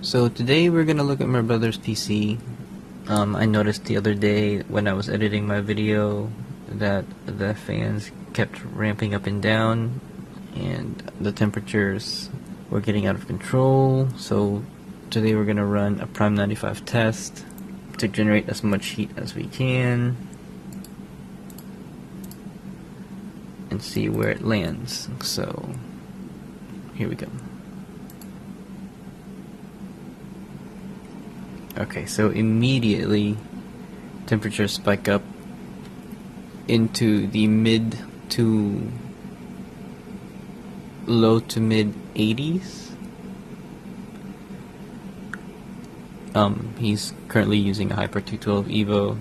So today we're gonna look at my brother's PC. I noticed the other day when I was editing my video that the fans kept ramping up and down and the temperatures were getting out of control. So today we're gonna run a Prime 95 test to generate as much heat as we can and see where it lands. So here we go. Okay, so immediately temperatures spike up into the mid to low to mid 80s. He's currently using a Hyper 212 Evo.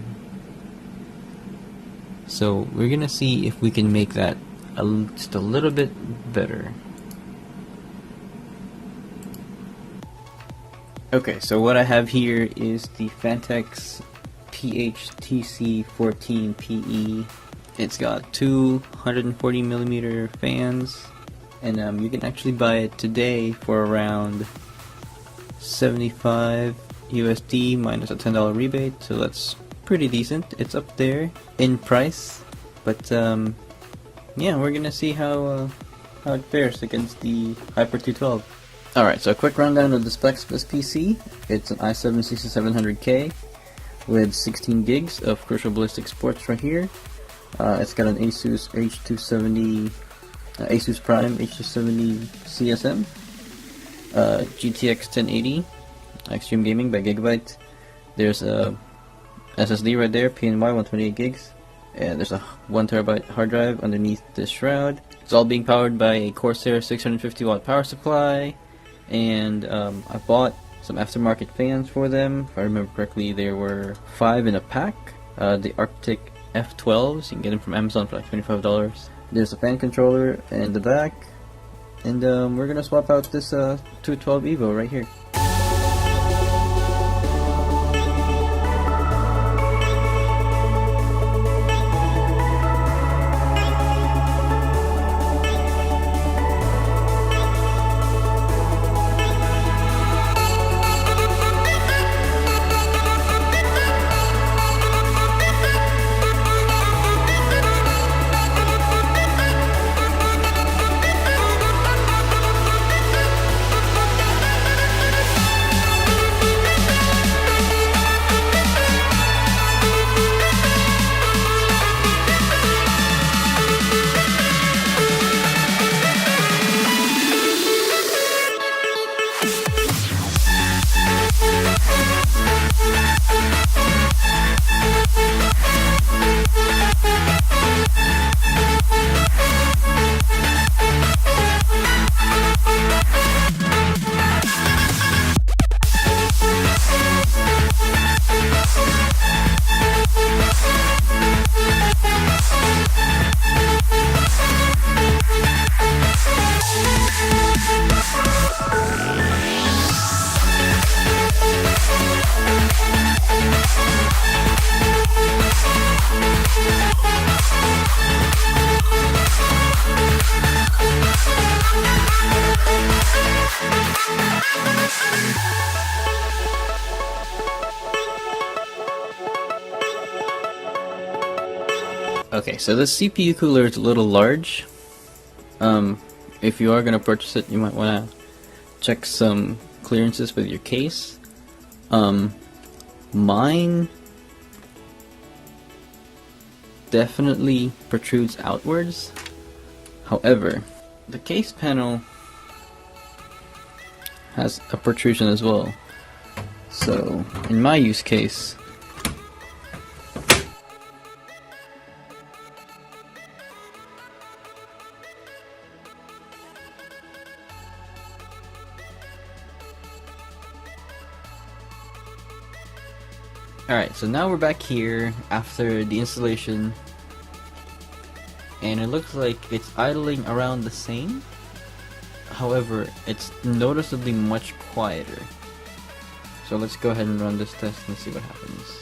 So we're gonna see if we can make that just a little bit better. Okay, so what I have here is the Phanteks PH-TC14PE. It's got two 140mm fans, and you can actually buy it today for around $75 USD minus a $10 rebate, so that's pretty decent. It's up there in price, but yeah, we're gonna see how it fares against the Hyper 212. Alright, so a quick rundown of the specs of this PC. It's an i7-6700K with 16 gigs of Crucial Ballistics ports right here. It's got an Asus Prime H270 CSM, GTX 1080 Extreme Gaming by Gigabyte. There's a SSD right there, PNY 128 gigs, and there's a 1TB hard drive underneath this shroud. It's all being powered by a Corsair 650 watt power supply. And I bought some aftermarket fans for them. If I remember correctly, there were 5 in a pack. The Arctic F12s, you can get them from Amazon for like $25. There's a fan controller in the back, and we're gonna swap out this 212 Evo right here. Okay, so this CPU cooler is a little large. If you are going to purchase it, you might want to check some clearances with your case. Mine definitely protrudes outwards. However, the case panel has a protrusion as well. So, in my use case, alright, so now we're back here after the installation, and it looks like it's idling around the same. However, it's noticeably much quieter. So let's go ahead and run this test and see what happens.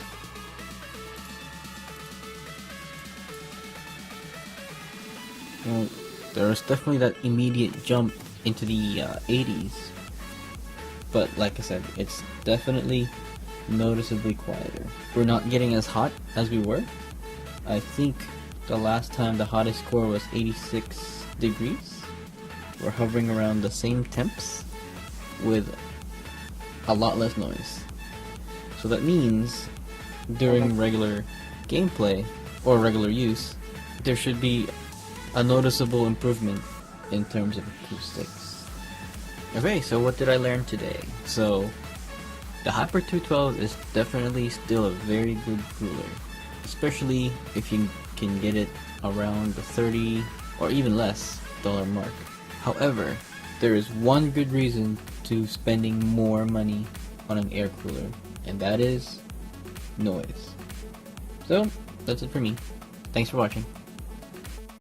Well, there's definitely that immediate jump into the 80s. but like I said, it's definitely noticeably quieter. We're not getting as hot as we were. I think the last time the hottest score was 86 degrees. We're hovering around the same temps with a lot less noise. So that means during regular gameplay or regular use, there should be a noticeable improvement in terms of acoustics. Okay, so what did I learn today? So the Hyper 212 is definitely still a very good cooler, especially if you can get it around the $30 or even less mark. However, there is one good reason to spending more money on an air cooler, and that is noise. So that's it for me. Thanks for watching.